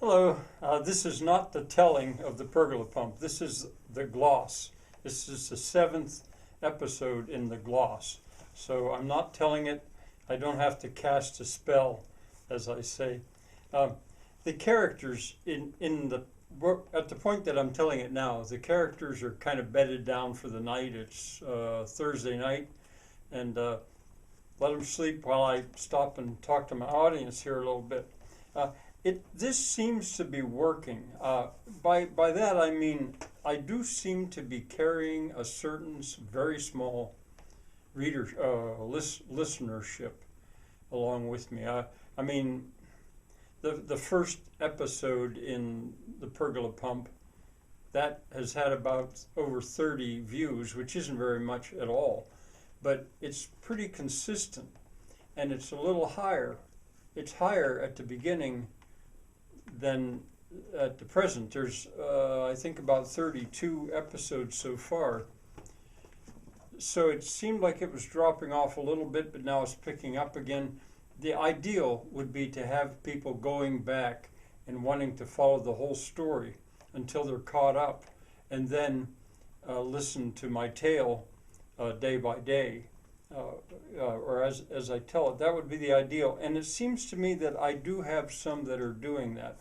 Hello, this is not the telling of the pergola pump. This is the gloss. This is the seventh episode in the gloss. So I'm not telling it. I don't have to cast a spell, as I say. Uh, the characters in the at the point that I'm telling it now, the characters are kind of bedded down for the night. It's Thursday night, and let them sleep while I stop and talk to my audience here a little bit. This seems to be working. By that I mean I do seem to be carrying a certain very small listenership along with me. I mean, the first episode in the Pergola Pump, that has had about over 30 views, which isn't very much at all, but it's pretty consistent, and it's a little higher. It's higher at the beginning than at the present. There's, I think, about 32 episodes so far. So it seemed like it was dropping off a little bit, but now it's picking up again. The ideal would be to have people going back and wanting to follow the whole story until they're caught up, and then listen to my tale day by day, or as I tell it. That would be the ideal. And it seems to me that I do have some that are doing that.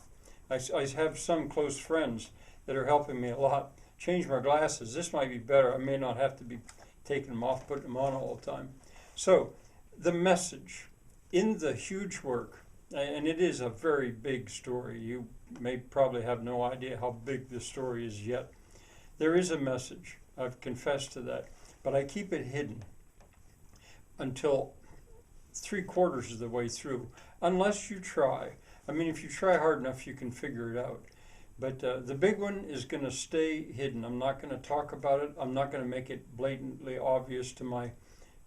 I have some close friends that are helping me a lot. Change my glasses. This might be better. I may not have to be taking them off, putting them on all the time. So the message in the huge work, and it is a very big story. You may probably have no idea how big the story is yet. There is a message. I've confessed to that. But I keep it hidden until 3/4 of the way through, unless you try. I mean, if you try hard enough, you can figure it out. But the big one is going to stay hidden. I'm not going to talk about it. I'm not going to make it blatantly obvious to my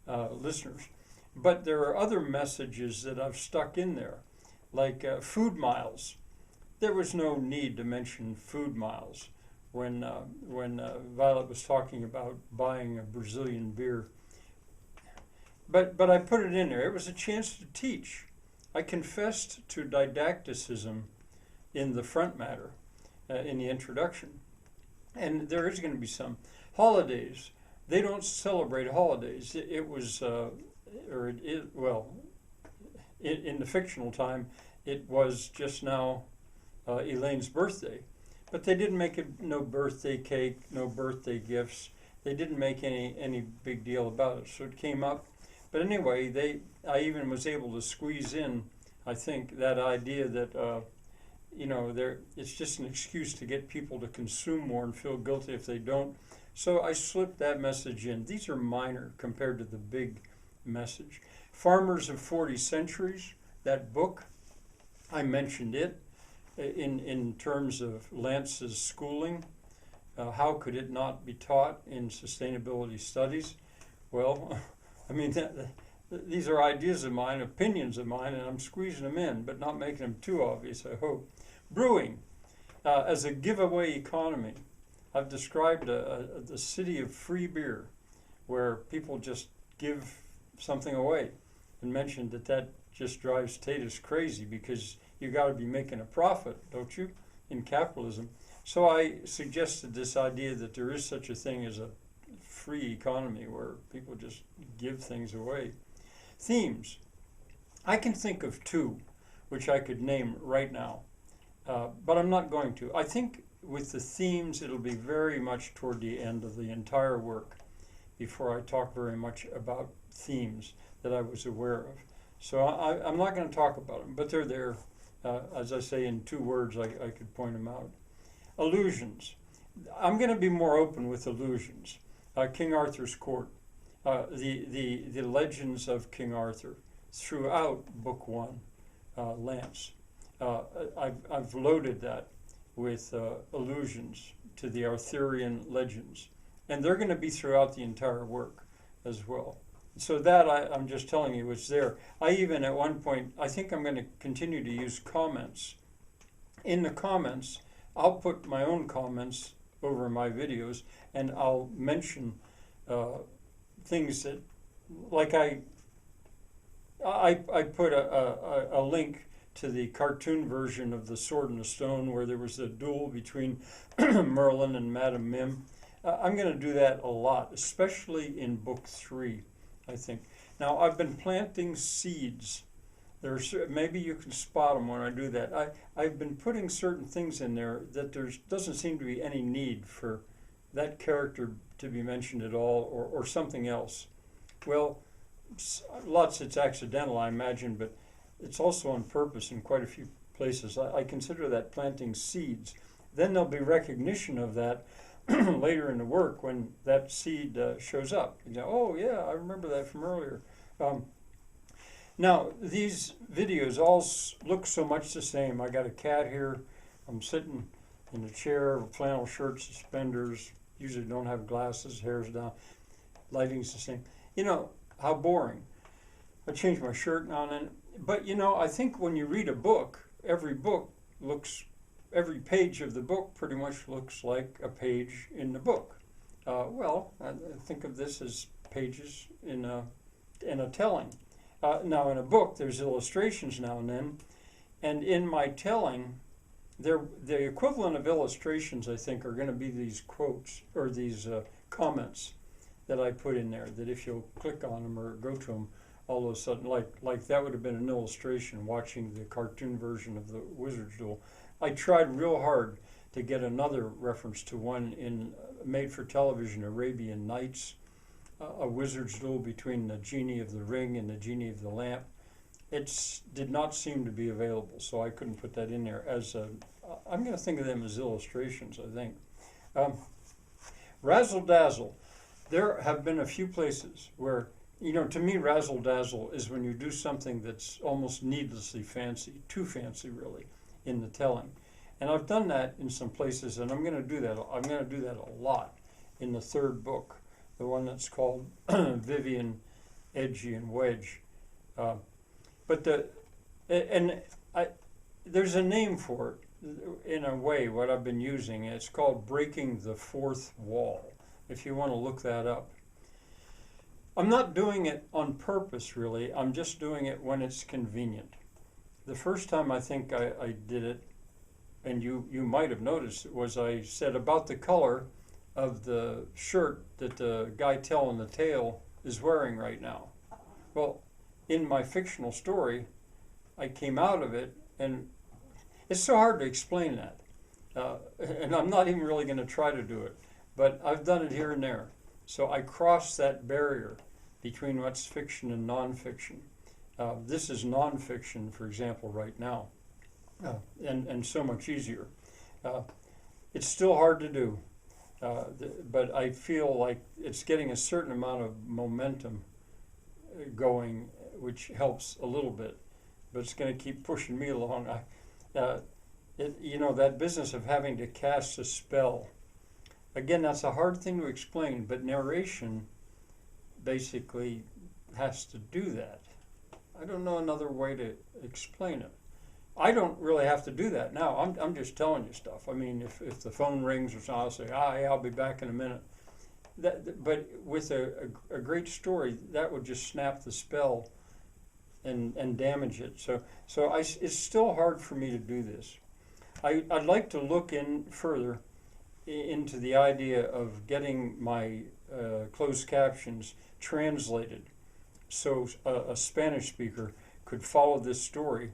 listeners. But there are other messages that I've stuck in there, like food miles. There was no need to mention food miles when Violet was talking about buying a Brazilian beer. But I put it in there. It was a chance to teach. I confessed to didacticism in the front matter, in the introduction. And there is going to be some. Holidays. They don't celebrate holidays. It was, in the fictional time, it was just now Elaine's birthday. But they didn't make it no birthday cake, no birthday gifts. They didn't make any big deal about it. So it came up. But anyway, I even was able to squeeze in, I think, that idea that, it's just an excuse to get people to consume more and feel guilty if they don't. So I slipped that message in. These are minor compared to the big message. Farmers of 40 Centuries, that book, I mentioned it in terms of Lance's schooling. How could it not be taught in sustainability studies? Well, I mean, these are ideas of mine, opinions of mine, and I'm squeezing them in, but not making them too obvious, I hope. Brewing, as a giveaway economy. I've described the city of free beer, where people just give something away, and mentioned that just drives Tatus crazy, because you got to be making a profit, don't you, in capitalism. So I suggested this idea that there is such a thing as a free economy where people just give things away. Themes. I can think of two which I could name right now, but I'm not going to. I think with the themes it'll be very much toward the end of the entire work before I talk very much about themes that I was aware of. So I'm not going to talk about them, but they're there. As I say, in 2 words, I could point them out. Allusions. I'm going to be more open with allusions. King Arthur's Court, the legends of King Arthur throughout Book 1, Lance. I've loaded that with allusions to the Arthurian legends, and they're going to be throughout the entire work as well. So that I'm just telling you, it's there. I even at one point, I think I'm going to continue to use comments. In the comments, I'll put my own comments over my videos, and I'll mention things that, like I put a link to the cartoon version of The Sword and the Stone, where there was a duel between Merlin and Madame Mim. I'm going to do that a lot, especially in book 3, I think. Now, I've been planting seeds. Maybe you can spot them when I do that. I've been putting certain things in there that there doesn't seem to be any need for that character to be mentioned at all, or something else. Well, lots it's accidental, I imagine, but it's also on purpose in quite a few places. I consider that planting seeds. Then there'll be recognition of that later in the work when that seed shows up. You go, oh yeah, I remember that from earlier. Now, these videos all look so much the same. I got a cat here. I'm sitting in a chair, flannel shirt, suspenders. Usually don't have glasses, hair's down. Lighting's the same. You know, how boring. I change my shirt now and then. But, you know, I think when you read a book, every page of the book pretty much looks like a page in the book. I think of this as pages in a telling. Now, in a book, there's illustrations now and then. And in my telling, the equivalent of illustrations, I think, are going to be these quotes or these comments that I put in there, that if you'll click on them or go to them, all of a sudden, like that would have been an illustration watching the cartoon version of the Wizard's Duel. I tried real hard to get another reference to one in made-for-television Arabian Nights, a Wizard's Duel between the Genie of the Ring and the Genie of the Lamp. It did not seem to be available, so I couldn't put that in there as I'm going to think of them as illustrations, I think. Razzle Dazzle. There have been a few places where, you know, to me, razzle dazzle is when you do something that's almost needlessly fancy, too fancy really, in the telling. And I've done that in some places, and I'm going to do that. I'm going to do that a lot in the 3rd book, the one that's called Vivian, Edgy, and Wedge. There's a name for it in a way, what I've been using. It's called breaking the 4th wall, if you want to look that up. I'm not doing it on purpose, really. I'm just doing it when it's convenient. The first time I think I did it, and you might have noticed, was I said about the color of the shirt that the guy telling the tale is wearing right now. Well, in my fictional story, I came out of it, and it's so hard to explain that. And I'm not even really going to try to do it, but I've done it here and there. So I crossed that barrier between what's fiction and nonfiction. This is nonfiction, for example, right now, and so much easier. It's still hard to do, but I feel like it's getting a certain amount of momentum going, which helps a little bit, but it's going to keep pushing me along. That business of having to cast a spell, again, that's a hard thing to explain, but narration basically has to do that. I don't know another way to explain it. I don't really have to do that now. I'm just telling you stuff. I mean, if the phone rings or something, I'll say, yeah, I'll be back in a minute. But with a great story, that would just snap the spell and damage it. So it's still hard for me to do this. I'd like to look in further into the idea of getting my closed captions translated so a Spanish speaker could follow this story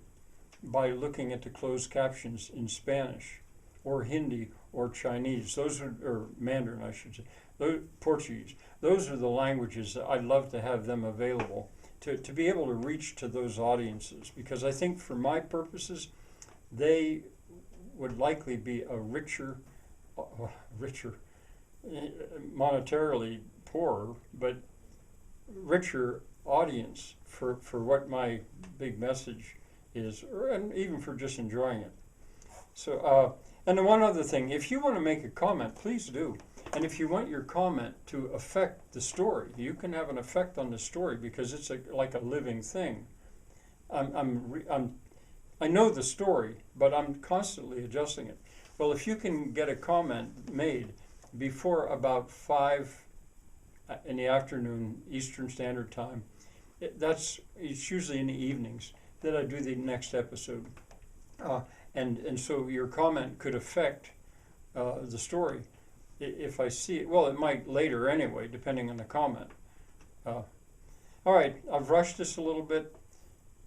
by looking at the closed captions in Spanish or Hindi or Chinese. Or Mandarin, I should say. Portuguese. Those are the languages that I'd love to have them available to be able to reach to those audiences, because I think for my purposes, they would likely be a richer, monetarily poorer, but richer audience for what my big message is, and even for just enjoying it. So, and then one other thing, if you want to make a comment, please do. And if you want your comment to affect the story, you can have an effect on the story because it's like a living thing. I know the story, but I'm constantly adjusting it. Well, if you can get a comment made before about 5 in the afternoon Eastern Standard Time, it's usually in the evenings. that I do the next episode. And so your comment could affect the story if I see it. Well, it might later anyway, depending on the comment. All right, I've rushed this a little bit.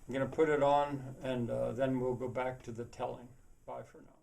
I'm going to put it on, and then we'll go back to the telling. Bye for now.